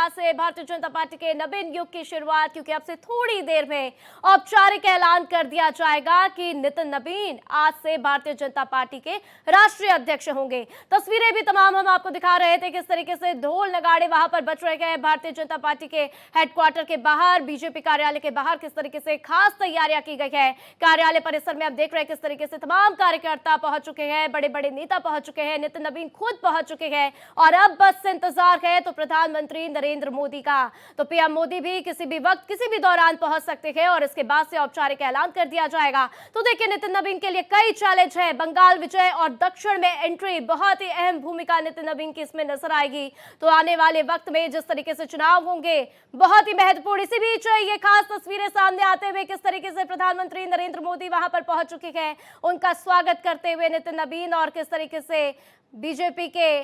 आज से भारतीय जनता पार्टी के नवीन युग की शुरुआत, क्योंकि अब से थोड़ी देर में औपचारिक ऐलान कर दिया जाएगा कि नितिन नवीन आज से भारतीय जनता पार्टी के राष्ट्रीय अध्यक्ष होंगे। तस्वीरें भी तमाम हम आपको दिखा रहे थे किस तरीके से ढोल नगाड़े वहां पर बज रहे हैं। भारतीय जनता पार्टी के हेडक्वार्टर के बाहर, बीजेपी कार्यालय के बाहर किस तरीके से खास तैयारियां की गई है। कार्यालय परिसर में आप देख रहे हैं किस तरीके से तमाम कार्यकर्ता पहुंच चुके हैं, बड़े बड़े नेता पहुंच चुके हैं, नितिन नवीन खुद पहुंच चुके हैं और अब बस इंतजार है तो प्रधानमंत्री नरेंद्र मोदी का। तो पीएम मोदी भी किसी भी वक्त किसी भी दौरान पहुंच सकते हैं और इसके बाद से औपचारिक ऐलान कर दिया जाएगा। तो देखिए, नितिन नवीन के लिए कई चैलेंज है। बंगाल विजय और दक्षिण में एंट्री, बहुत ही अहम भूमिका नितिन नवीन की इसमें नजर आएगी। तो आने वाले वक्त में जिस तरीके से चुनाव होंगे बहुत ही महत्वपूर्ण। इसी बीच ये खास तस्वीरें सामने आते हुए किस तरीके से प्रधानमंत्री नरेंद्र मोदी वहां पर पहुंच चुके हैं, उनका स्वागत करते हुए नितिन नवीन, और किस तरीके से बीजेपी के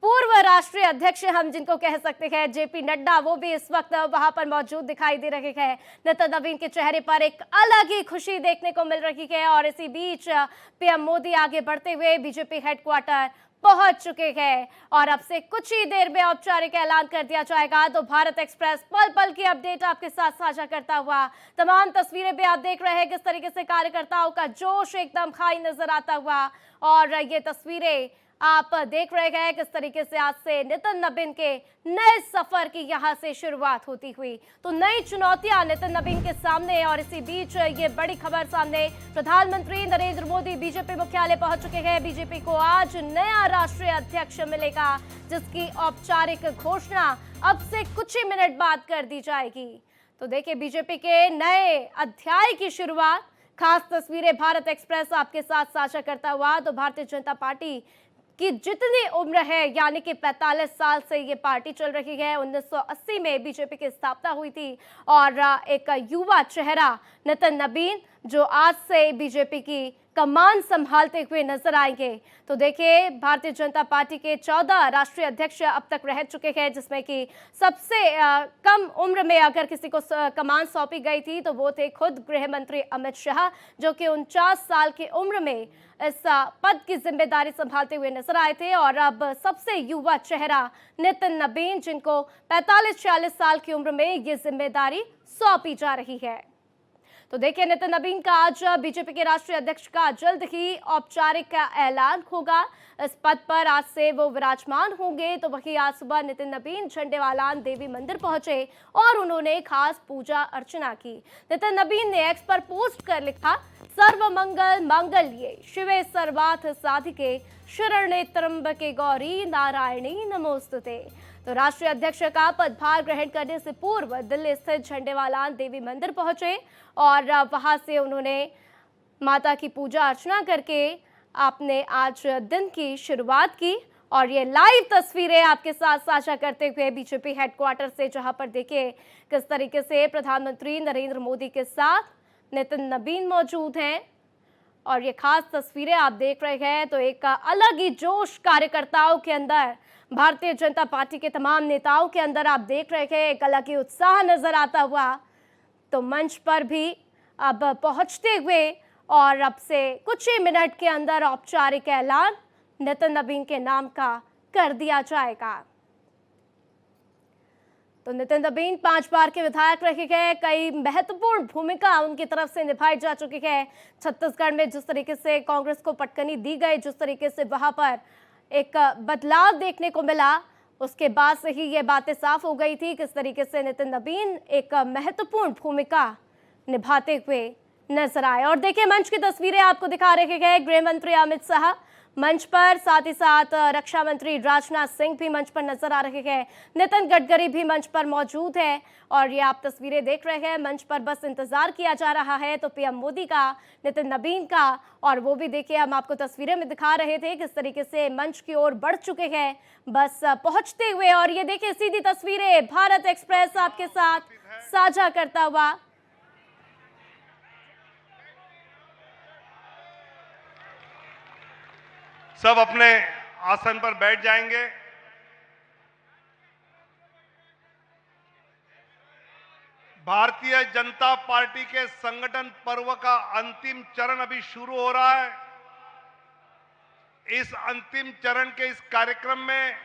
पूर्व राष्ट्रीय अध्यक्ष हम जिनको कह सकते हैं जेपी नड्डा, वो भी इस वक्त वहां पर मौजूद दिखाई दे रहे हैं। नितिन नवीन के चेहरे पर एक अलग ही खुशी देखने को मिल रही है और इसी बीच पीएम मोदी आगे बढ़ते हुए बीजेपी हेडक्वार्टर पहुंच चुके हैं और अब से कुछ ही देर में औपचारिक ऐलान कर दिया जाएगा। तो भारत एक्सप्रेस पल पल की अपडेट आपके साथ साझा करता हुआ, तमाम तस्वीरें भी आप देख रहे हैं किस तरीके से कार्यकर्ताओं का जोश एकदम हाई नजर आता हुआ। और ये तस्वीरें आप देख रहे हैं किस तरीके से आज से नितिन नवीन के नए सफर की यहां से शुरुआत होती हुई। तो नई चुनौतियां नितिन नवीन के सामने और इसी बीच ये बड़ी खबर सामने, प्रधानमंत्री नरेंद्र मोदी बीजेपी मुख्यालय पहुंच चुके हैं। बीजेपी को आज नया राष्ट्रीय अध्यक्ष मिलेगा, जिसकी औपचारिक घोषणा अब से कुछ ही मिनट बाद कर दी जाएगी। तो देखिए, बीजेपी के नए अध्याय की शुरुआत, खास तस्वीरें भारत एक्सप्रेस आपके साथ साझा करता हुआ। तो भारतीय जनता पार्टी की जितनी उम्र है, यानी कि 45 साल से ये पार्टी चल रही है। 1980 में बीजेपी की स्थापना हुई थी और एक युवा चेहरा नितिन नवीन जो आज से बीजेपी की कमान संभालते हुए नजर आएंगे। तो देखिए, भारतीय जनता पार्टी के 14 राष्ट्रीय अध्यक्ष अब तक रह चुके हैं, जिसमें कि सबसे कम उम्र में अगर किसी को कमान सौंपी गई थी तो वो थे खुद गृह मंत्री अमित शाह, जो कि 49 साल की उम्र में इस पद की जिम्मेदारी संभालते हुए नजर आए थे। और अब सबसे युवा चेहरा नितिन नवीन, जिनको 45-46 साल की उम्र में ये जिम्मेदारी सौंपी जा रही है। तो देखिए, नितिन नवीन का आज बीजेपी के राष्ट्रीय अध्यक्ष का जल्द ही औपचारिक ऐलान होगा। इस पद पर आज से वो विराजमान होंगे। तो वहीं आज सुबह नितिन नवीन झंडेवालान देवी मंदिर पहुंचे और उन्होंने खास पूजा अर्चना की। नितिन नवीन ने एक्स पर पोस्ट कर लिखा, सर्वमंगल मांगल्ये शिवे सर्वार्थ साधिके शरण्ये त्र्यंबके गौरी नारायणी नमोस्तुते। तो राष्ट्रीय अध्यक्ष का पदभार ग्रहण करने से पूर्व दिल्ली स्थित झंडेवालान देवी मंदिर पहुंचे और वहां से उन्होंने माता की पूजा अर्चना करके आपने आज दिन की शुरुआत की। और ये लाइव तस्वीरें आपके साथ साझा करते हुए बीजेपी हेडक्वार्टर से, जहां पर देखिए किस तरीके से प्रधानमंत्री नरेंद्र मोदी के साथ नितिन नवीन मौजूद हैं और ये खास तस्वीरें आप देख रहे हैं। तो एक अलग ही जोश कार्यकर्ताओं के अंदर, भारतीय जनता पार्टी के तमाम नेताओं के अंदर आप देख रहे हैं, एक अलग ही उत्साह नजर आता हुआ। तो मंच पर भी अब पहुंचते हुए और अब से कुछ ही मिनट के अंदर औपचारिक ऐलान नितिन नवीन के नाम का कर दिया जाएगा। तो नितिन नवीन 5 बार के विधायक रहे हैं, कई महत्वपूर्ण भूमिका उनकी तरफ से निभाई जा चुकी है। छत्तीसगढ़ में जिस तरीके से कांग्रेस को पटकनी दी गई, जिस तरीके से वहां पर एक बदलाव देखने को मिला, उसके बाद से ही ये बातें साफ हो गई थी किस तरीके से नितिन नवीन एक महत्वपूर्ण भूमिका निभाते हुए नजर आए। और देखिए, मंच की तस्वीरें आपको दिखा रहे हैं, गृह मंत्री अमित शाह मंच पर, साथ ही साथ रक्षा मंत्री राजनाथ सिंह भी मंच पर नजर आ रहे हैं, नितिन गडकरी भी मंच पर मौजूद है। और ये आप तस्वीरें देख रहे हैं, मंच पर बस इंतजार किया जा रहा है तो पीएम मोदी का, नितिन नवीन का, और वो भी देखिए हम आपको तस्वीरें में दिखा रहे थे किस तरीके से मंच की ओर बढ़ चुके हैं बस पहुंचते हुए। और ये देखिए सीधी तस्वीरें भारत एक्सप्रेस आपके साथ साझा करता हुआ। सब अपने आसन पर बैठ जाएंगे। भारतीय जनता पार्टी के संगठन पर्व का अंतिम चरण अभी शुरू हो रहा है। इस अंतिम चरण के इस कार्यक्रम में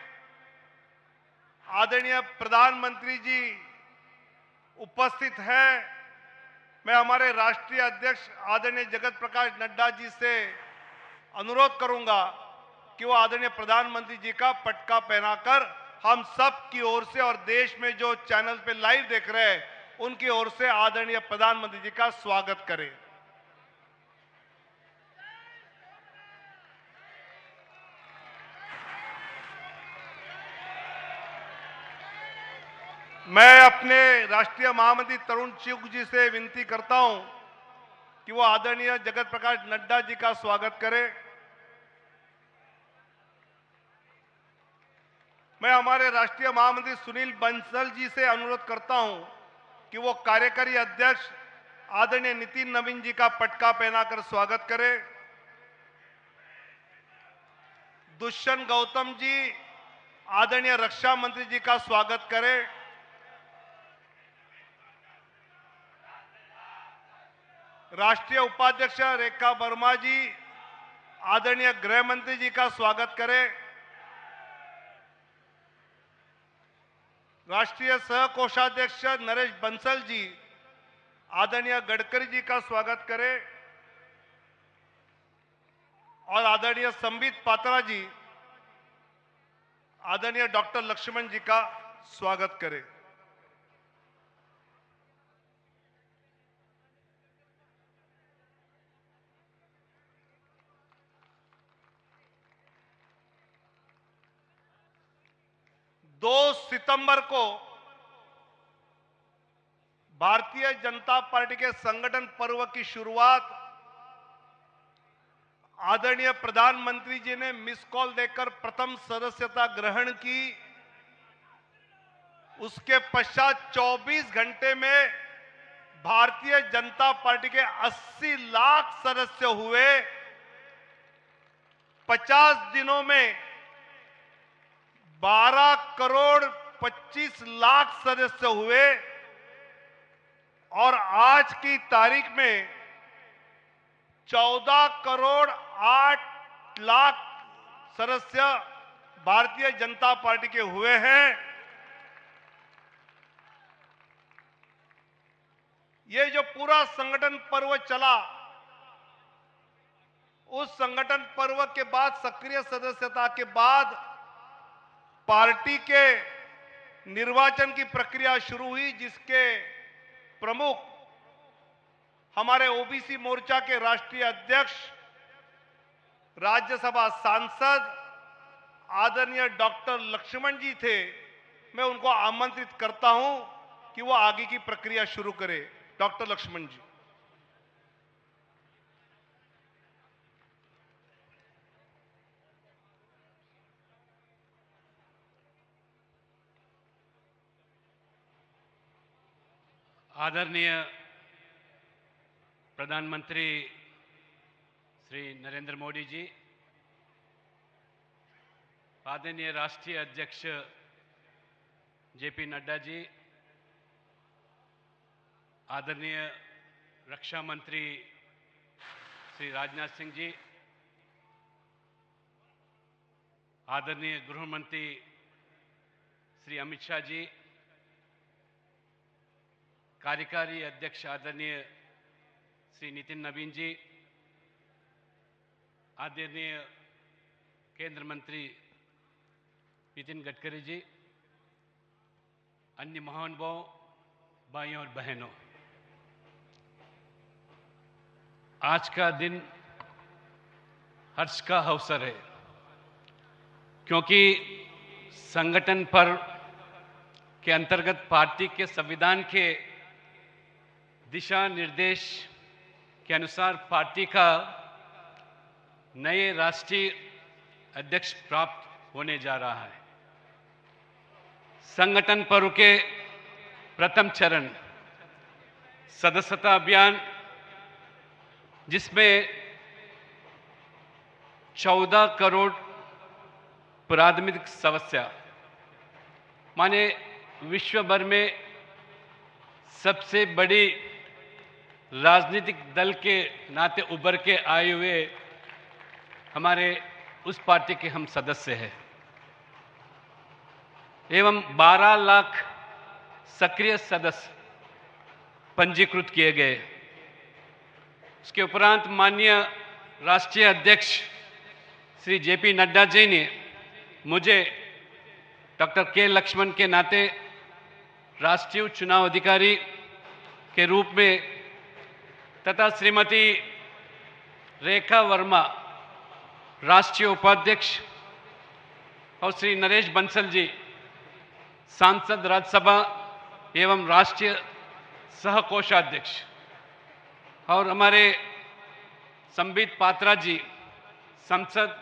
आदरणीय प्रधानमंत्री जी उपस्थित हैं। मैं हमारे राष्ट्रीय अध्यक्ष आदरणीय जगत प्रकाश नड्डा जी से अनुरोध करूंगा कि वो आदरणीय प्रधानमंत्री जी का पटका पहनाकर हम सब की ओर से और देश में जो चैनल पे लाइव देख रहे हैं उनकी ओर से आदरणीय प्रधानमंत्री जी का स्वागत करें। मैं अपने राष्ट्रीय महामंत्री तरुण चुग जी से विनती करता हूं कि वो आदरणीय जगत प्रकाश नड्डा जी का स्वागत करें। मैं हमारे राष्ट्रीय महामंत्री सुनील बंसल जी से अनुरोध करता हूं कि वो कार्यकारी अध्यक्ष आदरणीय नितिन नवीन जी का पटका पहनाकर स्वागत करें। दुष्यंत गौतम जी आदरणीय रक्षा मंत्री जी का स्वागत करें। राष्ट्रीय उपाध्यक्ष रेखा वर्मा जी आदरणीय गृह मंत्री जी का स्वागत करें। राष्ट्रीय सह कोषाध्यक्ष नरेश बंसल जी आदरणीय गडकरी जी का स्वागत करें और आदरणीय संबित पात्रा जी आदरणीय डॉक्टर लक्ष्मण जी का स्वागत करें। दो सितंबर को भारतीय जनता पार्टी के संगठन पर्व की शुरुआत आदरणीय प्रधानमंत्री जी ने मिस कॉल देकर प्रथम सदस्यता ग्रहण की। उसके पश्चात 24 घंटे में भारतीय जनता पार्टी के 80 लाख सदस्य हुए। 50 दिनों में 12 करोड़ 25 लाख सदस्य हुए और आज की तारीख में 14 करोड़ 8 लाख सदस्य भारतीय जनता पार्टी के हुए हैं। ये जो पूरा संगठन पर्व चला, उस संगठन पर्व के बाद सक्रिय सदस्यता के बाद पार्टी के निर्वाचन की प्रक्रिया शुरू हुई, जिसके प्रमुख हमारे ओबीसी मोर्चा के राष्ट्रीय अध्यक्ष राज्यसभा सांसद आदरणीय डॉक्टर लक्ष्मण जी थे। मैं उनको आमंत्रित करता हूं कि वो आगे की प्रक्रिया शुरू करें। डॉक्टर लक्ष्मण जी। आदरणीय प्रधानमंत्री श्री नरेंद्र मोदी जी, आदरणीय राष्ट्रीय अध्यक्ष जेपी नड्डा जी, आदरणीय रक्षा मंत्री श्री राजनाथ सिंह जी, आदरणीय गृह मंत्री श्री अमित शाह जी, कार्यकारी अध्यक्ष आदरणीय श्री नितिन नवीन जी, आदरणीय केंद्र मंत्री नितिन गडकरी जी, अन्य महानुभावों, भाइयों और बहनों, आज का दिन हर्ष का अवसर है, क्योंकि संगठन पर्व के अंतर्गत पार्टी के संविधान के दिशा निर्देश के अनुसार पार्टी का नए राष्ट्रीय अध्यक्ष प्राप्त होने जा रहा है। संगठन पर्व के प्रथम चरण सदस्यता अभियान, जिसमें 14 करोड़ प्राथमिक सदस्य माने विश्व भर में सबसे बड़ी राजनीतिक दल के नाते उभर के आए हुए हमारे उस पार्टी के हम सदस्य हैं। एवं 12 लाख सक्रिय सदस्य पंजीकृत किए गए। उसके उपरांत माननीय राष्ट्रीय अध्यक्ष श्री जेपी नड्डा जी ने मुझे डॉक्टर के लक्ष्मण के नाते राष्ट्रीय चुनाव अधिकारी के रूप में तथा श्रीमती रेखा वर्मा राष्ट्रीय उपाध्यक्ष और श्री नरेश बंसल जी सांसद राज्यसभा एवं राष्ट्रीय सह कोषाध्यक्ष और हमारे संबित पात्रा जी संसद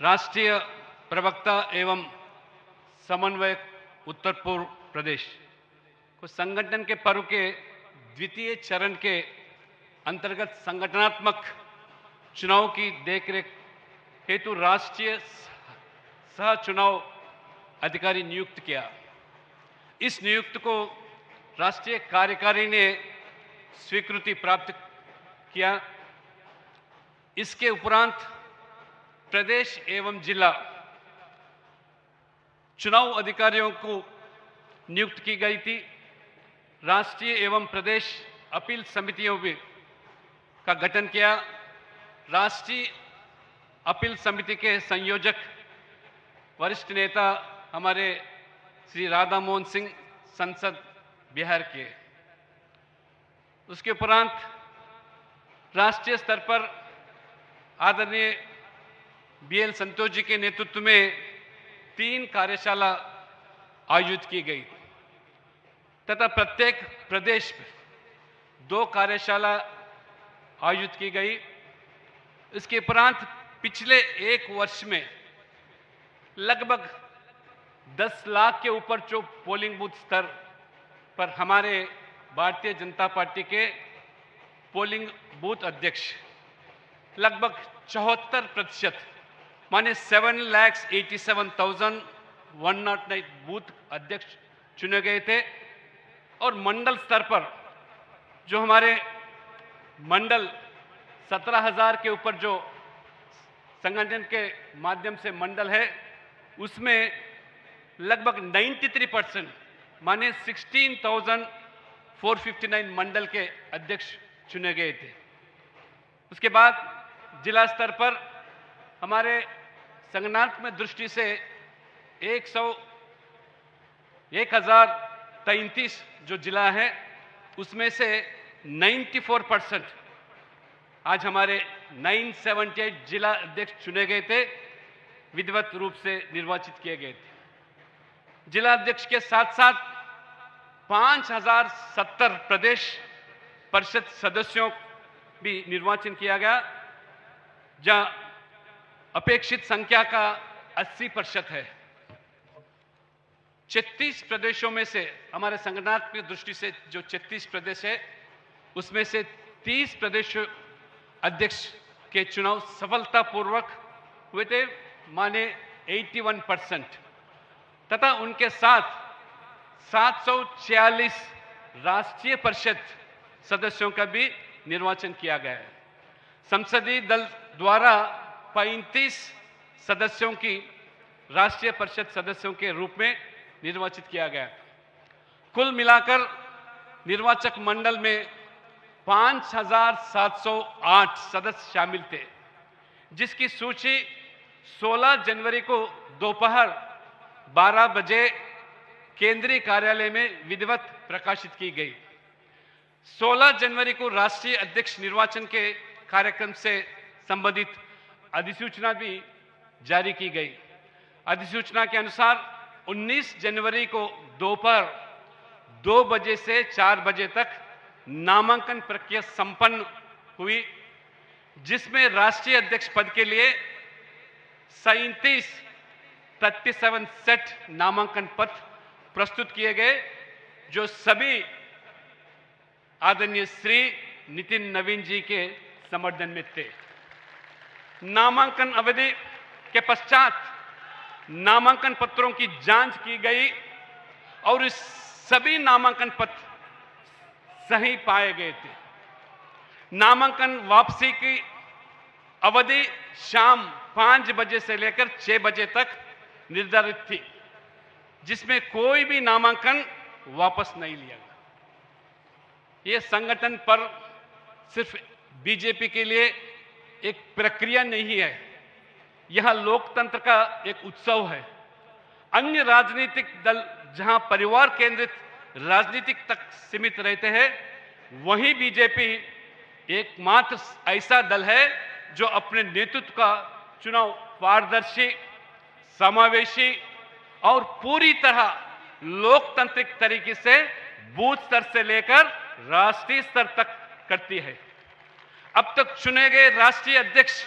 राष्ट्रीय प्रवक्ता एवं समन्वयक उत्तर पूर्व प्रदेश को संगठन के पर्व के द्वितीय चरण के अंतर्गत संगठनात्मक चुनाव की देखरेख हेतु राष्ट्रीय सह चुनाव अधिकारी नियुक्त किया। इस नियुक्त को राष्ट्रीय कार्यकारी ने स्वीकृति प्राप्त किया। इसके उपरांत प्रदेश एवं जिला चुनाव अधिकारियों को नियुक्त की गई थी। राष्ट्रीय एवं प्रदेश अपील समितियों का गठन किया। राष्ट्रीय अपील समिति के संयोजक वरिष्ठ नेता हमारे श्री राधा मोहन सिंह संसद बिहार के। उसके उपरांत राष्ट्रीय स्तर पर आदरणीय बीएल संतोष जी के नेतृत्व में 3 कार्यशाला आयोजित की गई तथा प्रत्येक प्रदेश में 2 कार्यशाला आयोजित की गई। इसके उपरांत पिछले 1 वर्ष में लगभग 10 लाख के ऊपर जो पोलिंग बूथ स्तर पर हमारे भारतीय जनता पार्टी के पोलिंग बूथ अध्यक्ष लगभग 74% माने 7,87,109 बूथ अध्यक्ष चुने गए थे। और मंडल स्तर पर जो हमारे मंडल 17,000 के ऊपर जो संगठन के माध्यम से मंडल है उसमें लगभग 93% माने 16,459 मंडल के अध्यक्ष चुने गए थे। उसके बाद जिला स्तर पर हमारे संगठनात्मक दृष्टि से 1,033 जो जिला है उसमें से 94% आज हमारे 978 जिला अध्यक्ष चुने गए थे, विधिवत रूप से निर्वाचित किए गए थे। जिला अध्यक्ष के साथ साथ 5,070 प्रदेश परिषद सदस्यों भी निर्वाचन किया गया, जहां अपेक्षित संख्या का 80% है। 36 प्रदेशों में से हमारे संगठनात्मक दृष्टि से जो 36 प्रदेश है उसमें से 30 प्रदेश अध्यक्ष के चुनाव सफलतापूर्वक हुए थे, माने 81%, तथा उनके साथ 746 राष्ट्रीय परिषद सदस्यों का भी निर्वाचन किया गया है। संसदीय दल द्वारा 35 सदस्यों की राष्ट्रीय परिषद सदस्यों के रूप में निर्वाचित किया गया। कुल मिलाकर निर्वाचक मंडल में 5,708 सदस्य शामिल थे, जिसकी सूची 16 जनवरी को दोपहर 12 बजे केंद्रीय कार्यालय में विधिवत प्रकाशित की गई। 16 जनवरी को राष्ट्रीय अध्यक्ष निर्वाचन के कार्यक्रम से संबंधित अधिसूचना भी जारी की गई। अधिसूचना के अनुसार 19 जनवरी को दोपहर 2 बजे से 4 बजे तक नामांकन प्रक्रिया संपन्न हुई, जिसमें राष्ट्रीय अध्यक्ष पद के लिए 37 सेट नामांकन पत्र प्रस्तुत किए गए, जो सभी आदरणीय श्री नितिन नवीन जी के समर्थन में थे। नामांकन अवधि के पश्चात नामांकन पत्रों की जांच की गई और इस सभी नामांकन पत्र सही पाए गए थे। नामांकन वापसी की अवधि शाम 5 बजे से लेकर 6 बजे तक निर्धारित थी। जिसमें कोई भी नामांकन वापस नहीं लिया गया। ये संगठन पर सिर्फ बीजेपी के लिए एक प्रक्रिया नहीं है, यह लोकतंत्र का एक उत्सव है। अन्य राजनीतिक दल जहां परिवार केंद्रित राजनीतिक तक सीमित रहते हैं, वहीं बीजेपी एकमात्र ऐसा दल है जो अपने नेतृत्व का चुनाव पारदर्शी, समावेशी और पूरी तरह लोकतांत्रिक तरीके से बूथ स्तर से लेकर राष्ट्रीय स्तर तक करती है। अब तक चुने गए राष्ट्रीय अध्यक्ष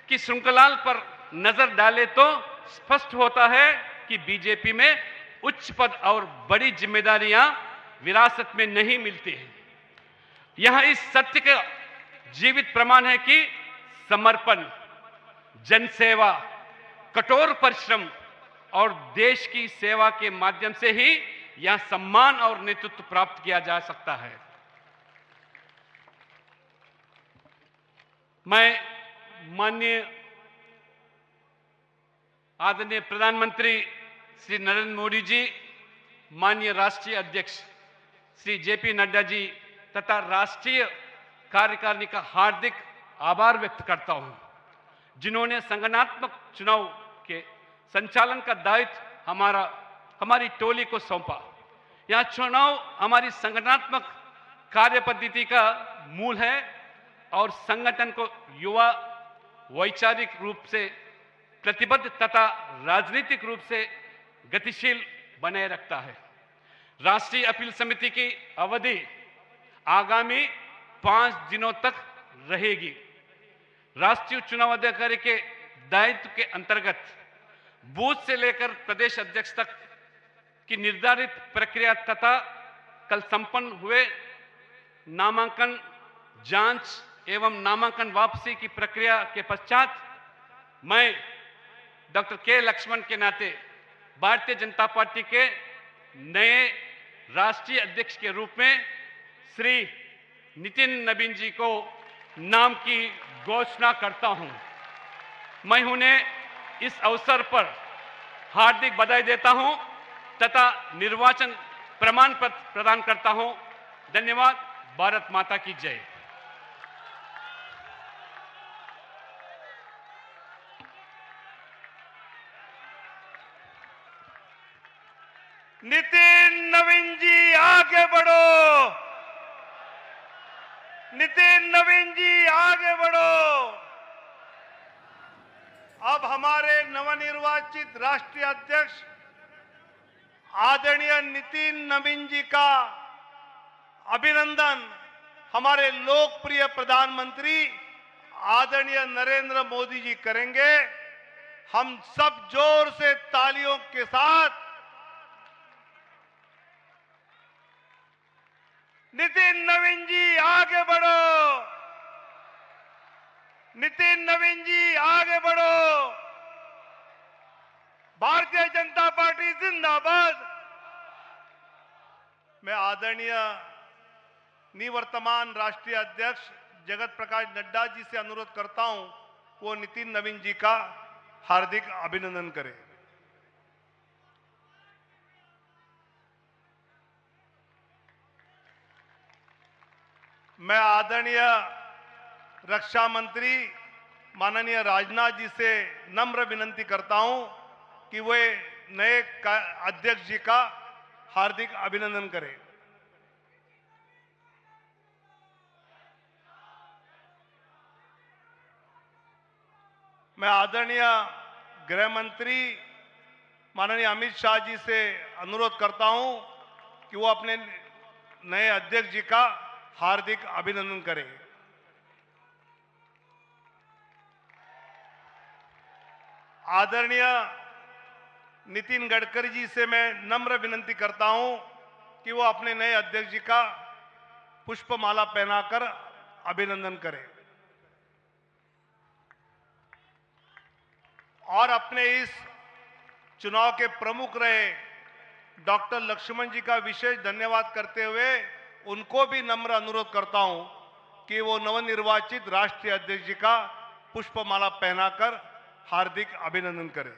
की श्रृंखला पर नजर डाले तो स्पष्ट होता है कि बीजेपी में उच्च पद और बड़ी जिम्मेदारियां विरासत में नहीं मिलती हैं। यह इस सत्य का जीवित प्रमाण है कि समर्पण, जनसेवा, कठोर परिश्रम और देश की सेवा के माध्यम से ही यह सम्मान और नेतृत्व प्राप्त किया जा सकता है। मैं माननीय आदरणीय प्रधानमंत्री श्री नरेंद्र मोदी जी, माननीय राष्ट्रीय अध्यक्ष श्री जेपी नड्डा जी तथा राष्ट्रीय कार्यकारिणी का हार्दिक आभार व्यक्त करता हूं, जिन्होंने संगठनात्मक चुनाव के संचालन का दायित्व हमारी टोली को सौंपा। यह चुनाव हमारी संगठनात्मक कार्य पद्धति का मूल है और संगठन को युवा, वैचारिक रूप से प्रतिबद्ध तथा राजनीतिक रूप से गतिशील बनाए रखता है। राष्ट्रीय अपील समिति की अवधि आगामी 5 दिनों तक रहेगी। राष्ट्रीय चुनाव अधिकारी के दायित्व के अंतर्गत बूथ से लेकर प्रदेश अध्यक्ष तक की निर्धारित प्रक्रिया तथा कल संपन्न हुए नामांकन जांच एवं नामांकन वापसी की प्रक्रिया के पश्चात मैं डॉक्टर के लक्ष्मण के नाते भारतीय जनता पार्टी के नए राष्ट्रीय अध्यक्ष के रूप में श्री नितिन नवीन जी को नाम की घोषणा करता हूं। मैं उन्हें इस अवसर पर हार्दिक बधाई देता हूं तथा निर्वाचन प्रमाण पत्र प्रदान करता हूं। धन्यवाद। भारत माता की जय। नितिन नवीन जी आगे बढ़ो, नितिन नवीन जी आगे बढ़ो। अब हमारे नवनिर्वाचित राष्ट्रीय अध्यक्ष आदरणीय नितिन नवीन जी का अभिनंदन हमारे लोकप्रिय प्रधानमंत्री आदरणीय नरेंद्र मोदी जी करेंगे। हम सब जोर से तालियों के साथ नितिन नवीन जी आगे बढ़ो, नितिन नवीन जी आगे बढ़ो। भारतीय जनता पार्टी जिंदाबाद। मैं आदरणीय निवर्तमान राष्ट्रीय अध्यक्ष जगत प्रकाश नड्डा जी से अनुरोध करता हूं वो नितिन नवीन जी का हार्दिक अभिनंदन करें। मैं आदरणीय रक्षा मंत्री माननीय राजनाथ जी से नम्र विनंती करता हूं कि वे नए अध्यक्ष जी का हार्दिक अभिनंदन करें। मैं आदरणीय गृह मंत्री माननीय अमित शाह जी से अनुरोध करता हूं कि वो अपने नए अध्यक्ष जी का हार्दिक अभिनंदन करें। आदरणीय नितिन गडकरी जी से मैं नम्र विनंती करता हूं कि वो अपने नए अध्यक्ष जी का पुष्पमाला पहनाकर अभिनंदन करें। और अपने इस चुनाव के प्रमुख रहे डॉक्टर लक्ष्मण जी का विशेष धन्यवाद करते हुए उनको भी नम्र अनुरोध करता हूं कि वो नवनिर्वाचित राष्ट्रीय अध्यक्ष जी का पुष्पमाला पहनाकर हार्दिक अभिनंदन करें।